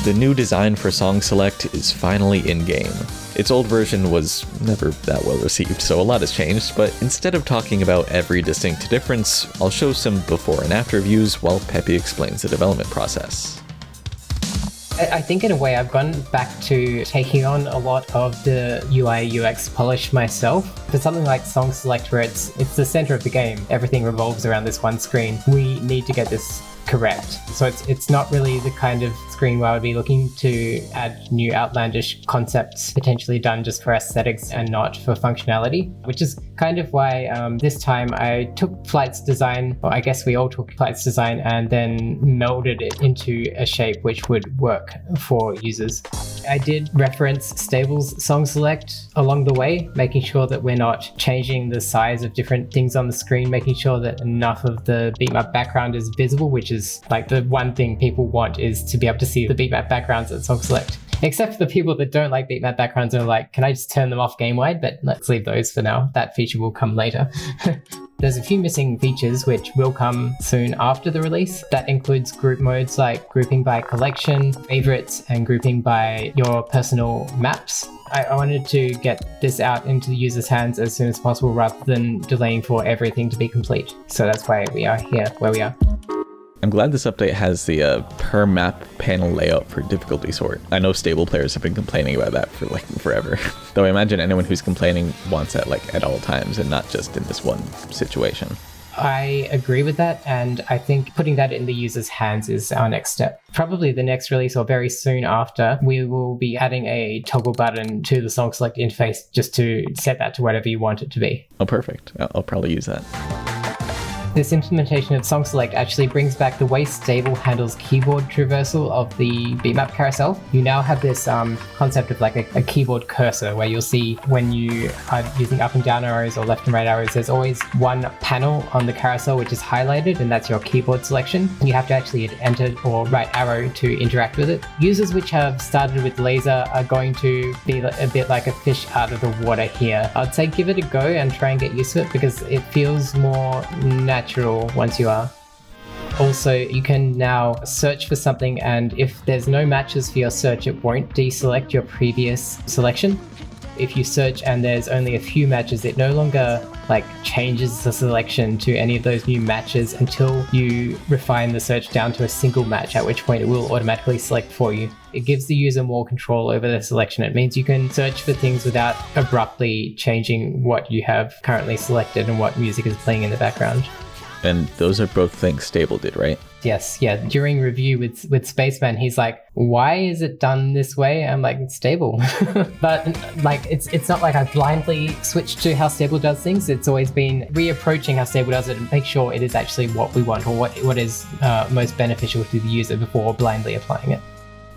The new design for Song Select is finally in-game. Its old version was never that well received, so a lot has changed, but instead of talking about every distinct difference, I'll show some before and after views while Peppy explains the development process. I think in a way I've gone back to taking on a lot of the UI UX polish myself. For something like Song Select, where it's the center of the game, everything revolves around this one screen, we need to get this correct. So it's not really the kind of screen where I would be looking to add new outlandish concepts potentially done just for aesthetics and not for functionality, which is kind of why this time I took Flight's design, or I guess we all took Flight's design, and then melded it into a shape which would work for users. I did reference Stable's Song Select along the way, making sure that we're not changing the size of different things on the screen, making sure that enough of the beatmap background is visible, which is like the one thing people want, is to be able to see the beatmap backgrounds at Song Select. Except for the people that don't like beatmap backgrounds and are like, can I just turn them off game-wide? But let's leave those for now. That feature will come later. There's a few missing features which will come soon after the release. That includes group modes like grouping by collection, favorites, and grouping by your personal maps. I wanted to get this out into the user's hands as soon as possible rather than delaying for everything to be complete. So that's why we are here where we are. I'm glad this update has the per map panel layout for difficulty sort. I know Stable players have been complaining about that for like forever. Though I imagine anyone who's complaining wants that like at all times and not just in this one situation. I agree with that, and I think putting that in the user's hands is our next step. Probably the next release or very soon after, we will be adding a toggle button to the Song Select interface just to set that to whatever you want it to be. Oh, perfect. I'll probably use that. This implementation of Song Select actually brings back the way Stable handles keyboard traversal of the beatmap carousel. You now have this concept of like a keyboard cursor, where you'll see when you are using up and down arrows or left and right arrows, there's always one panel on the carousel which is highlighted, and that's your keyboard selection. You have to actually hit enter or right arrow to interact with it. Users which have started with laser are going to be a bit like a fish out of the water here. I'd say give it a go and try and get used to it, because it feels more natural once you are. Also, you can now search for something, and if there's no matches for your search, it won't deselect your previous selection. If you search and there's only a few matches, it no longer like changes the selection to any of those new matches until you refine the search down to a single match, at which point it will automatically select for you. It gives the user more control over their selection. It means you can search for things without abruptly changing what you have currently selected and what music is playing in the background. And those are both things Stable did, right? Yes, yeah. During review with Spaceman, he's like, why is it done this way? I'm like, it's Stable. But like, it's not like I blindly switched to how Stable does things. It's always been reapproaching how Stable does it and make sure it is actually what we want, or what is most beneficial to the user before blindly applying it.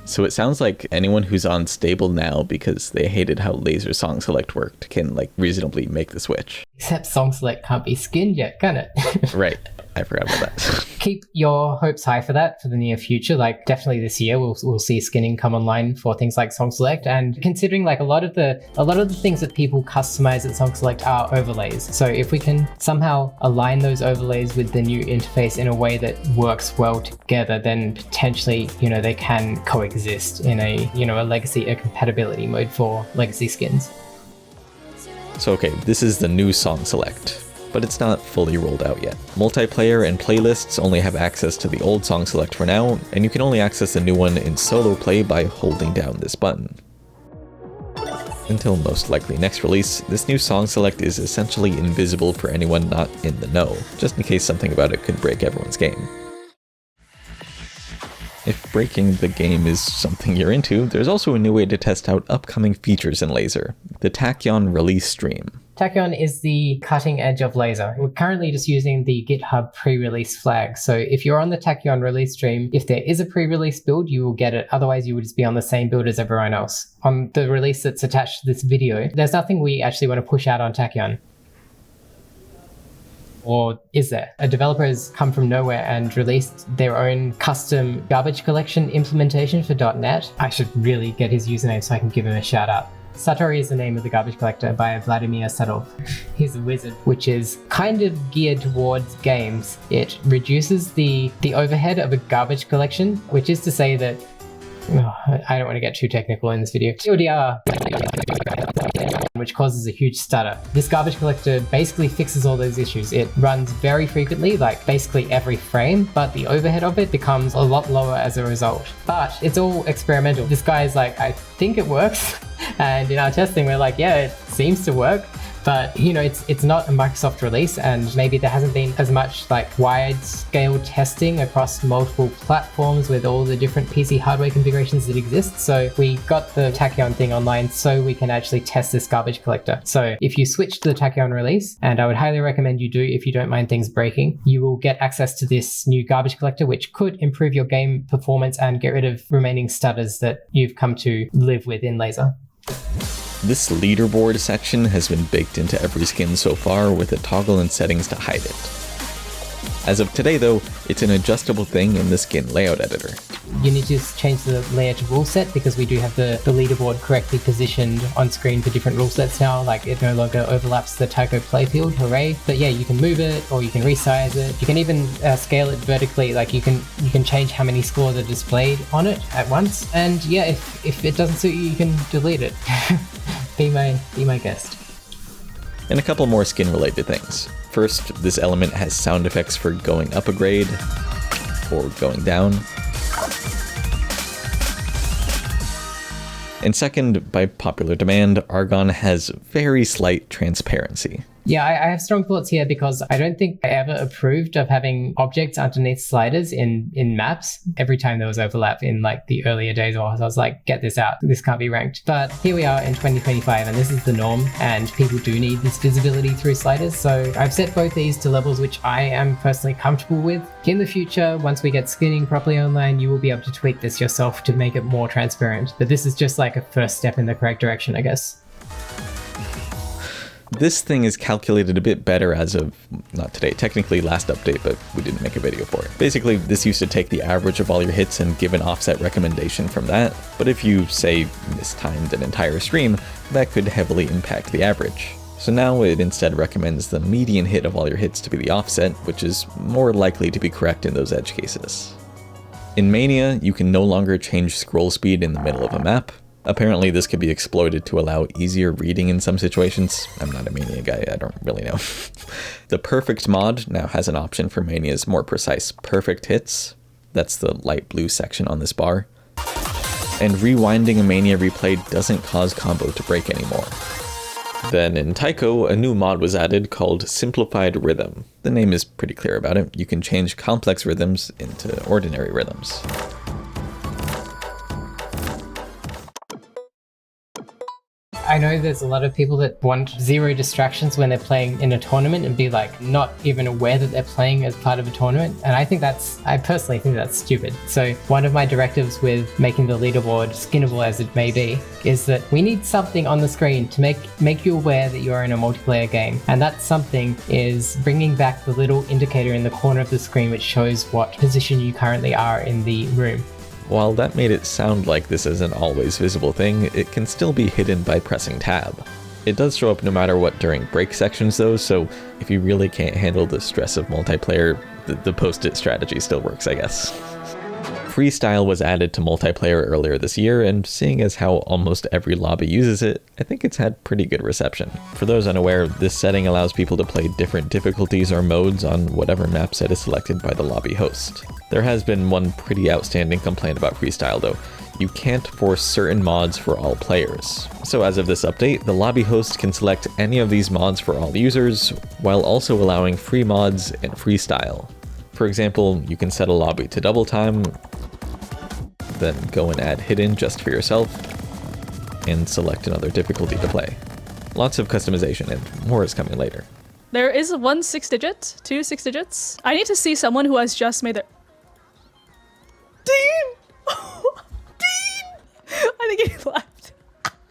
So it sounds like anyone who's on Stable now because they hated how laser Song Select worked can like reasonably make the switch. Except Song Select can't be skinned yet, can it? Right. I forgot about that. Keep your hopes high for that for the near future. Like definitely this year we'll see skinning come online for things like Song Select, and considering like a lot of the things that people customize at Song Select are overlays. So if we can somehow align those overlays with the new interface in a way that works well together, then potentially, they can coexist in a legacy, a compatibility mode for legacy skins. So okay, this is the new Song Select, but it's not fully rolled out yet. Multiplayer and playlists only have access to the old Song Select for now, and you can only access the new one in solo play by holding down this button. Until most likely next release, this new Song Select is essentially invisible for anyone not in the know, just in case something about it could break everyone's game. If breaking the game is something you're into, there's also a new way to test out upcoming features in Lazer, the Tachyon release stream. Tachyon is the cutting edge of Lazer. We're currently just using the GitHub pre-release flag. So if you're on the Tachyon release stream, if there is a pre-release build, you will get it. Otherwise, you would just be on the same build as everyone else. On the release that's attached to this video, there's nothing we actually want to push out on Tachyon. Or is there? A developer has come from nowhere and released their own custom garbage collection implementation for .NET. I should really get his username so I can give him a shout out. Satori is the name of the garbage collector by Vladimir Sadov. He's a wizard, which is kind of geared towards games. It reduces the overhead of a garbage collection, which is to say that I don't want to get too technical in this video. TLDR, which causes a huge stutter. This garbage collector basically fixes all those issues. It runs very frequently, like basically every frame, but the overhead of it becomes a lot lower as a result. But it's all experimental. This guy is like, I think it works. And in our testing, we're like, yeah, it seems to work. But you know, it's not a Microsoft release, and maybe there hasn't been as much like wide-scale testing across multiple platforms with all the different PC hardware configurations that exist. So we got the Tachyon thing online so we can actually test this garbage collector. So if you switch to the Tachyon release, and I would highly recommend you do if you don't mind things breaking, you will get access to this new garbage collector, which could improve your game performance and get rid of remaining stutters that you've come to live with in Lazer. This leaderboard section has been baked into every skin so far with a toggle in settings to hide it. As of today though, it's an adjustable thing in the skin layout editor. You need to change the layout to rule set because we do have the leaderboard correctly positioned on screen for different rule sets now. Like it no longer overlaps the Taiko playfield, hooray. But yeah, you can move it or you can resize it. You can even scale it vertically. Like you can change how many scores are displayed on it at once. And yeah, if it doesn't suit you, you can delete it. Be my guest. And a couple more skin related things. First, this element has sound effects for going up a grade or going down. And second, by popular demand, Argon has very slight transparency. Yeah, I have strong thoughts here because I don't think I ever approved of having objects underneath sliders in maps. Every time there was overlap in like the earlier days, I was like, get this out. This can't be ranked. But here we are in 2025 and this is the norm and people do need this visibility through sliders. So I've set both these to levels which I am personally comfortable with. In the future, once we get skinning properly online, you will be able to tweak this yourself to make it more transparent. But this is just like a first step in the correct direction, I guess. This thing is calculated a bit better as of, not today, technically last update, but we didn't make a video for it. Basically, this used to take the average of all your hits and give an offset recommendation from that, but if you, say, mistimed an entire stream, that could heavily impact the average. So now it instead recommends the median hit of all your hits to be the offset, which is more likely to be correct in those edge cases. In Mania, you can no longer change scroll speed in the middle of a map. Apparently this could be exploited to allow easier reading in some situations. I'm not a Mania guy, I don't really know. The Perfect mod now has an option for Mania's more precise perfect hits. That's the light blue section on this bar. And rewinding a Mania replay doesn't cause combo to break anymore. Then in Taiko, a new mod was added called Simplified Rhythm. The name is pretty clear about it. You can change complex rhythms into ordinary rhythms. I know there's a lot of people that want zero distractions when they're playing in a tournament and be like not even aware that they're playing as part of a tournament. And I personally think that's stupid. So one of my directives with making the leaderboard skinnable as it may be is that we need something on the screen to make you aware that you're in a multiplayer game. And that something is bringing back the little indicator in the corner of the screen which shows what position you currently are in the room. While that made it sound like this is an always visible thing, it can still be hidden by pressing tab. It does show up no matter what during break sections though, so if you really can't handle the stress of multiplayer, the post-it strategy still works, I guess. Freestyle was added to multiplayer earlier this year, and seeing as how almost every lobby uses it, I think it's had pretty good reception. For those unaware, this setting allows people to play different difficulties or modes on whatever map set is selected by the lobby host. There has been one pretty outstanding complaint about Freestyle though. You can't force certain mods for all players. So as of this update, the lobby host can select any of these mods for all users, while also allowing free mods and freestyle. For example, you can set a lobby to double time, then go and add hidden just for yourself, and select another difficulty to play. Lots of customization, and more is coming later. There is one 6 digit, 2 6 digits. I need to see someone who has just made their... Dean! Dean! I think he left.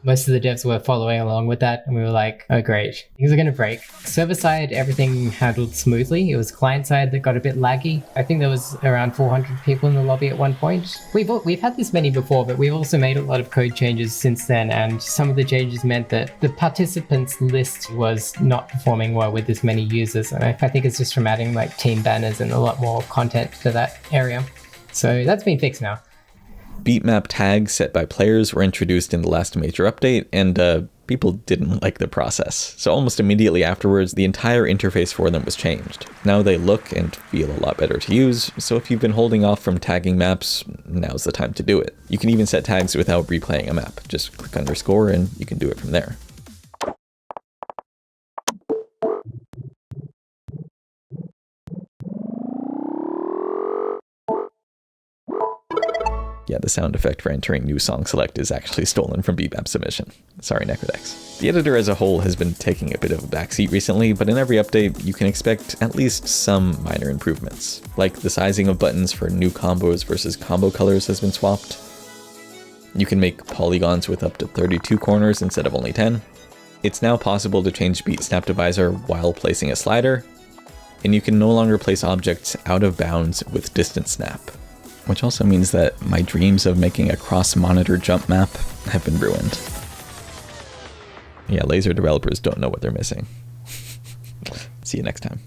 Most of the devs were following along with that, and we were like, oh great, things are going to break. Server side, everything handled smoothly. It was client side that got a bit laggy. I think there was around 400 people in the lobby at one point. We've had this many before, but we've also made a lot of code changes since then, and some of the changes meant that the participants list was not performing well with this many users, and I think it's just from adding like team banners and a lot more content to that area. So that's been fixed now. Beat map tags set by players were introduced in the last major update, and people didn't like the process. So almost immediately afterwards, the entire interface for them was changed. Now they look and feel a lot better to use, so if you've been holding off from tagging maps, now's the time to do it. You can even set tags without replaying a map. Just click underscore and you can do it from there. Yeah, the sound effect for entering new song select is actually stolen from Beatmap submission. Sorry, Necrodex. The editor as a whole has been taking a bit of a backseat recently, but in every update, you can expect at least some minor improvements. Like the sizing of buttons for new combos versus combo colors has been swapped. You can make polygons with up to 32 corners instead of only 10. It's now possible to change beat snap divisor while placing a slider, and you can no longer place objects out of bounds with distance snap. Which also means that my dreams of making a cross-monitor jump map have been ruined. Yeah, lazer developers don't know what they're missing. See you next time.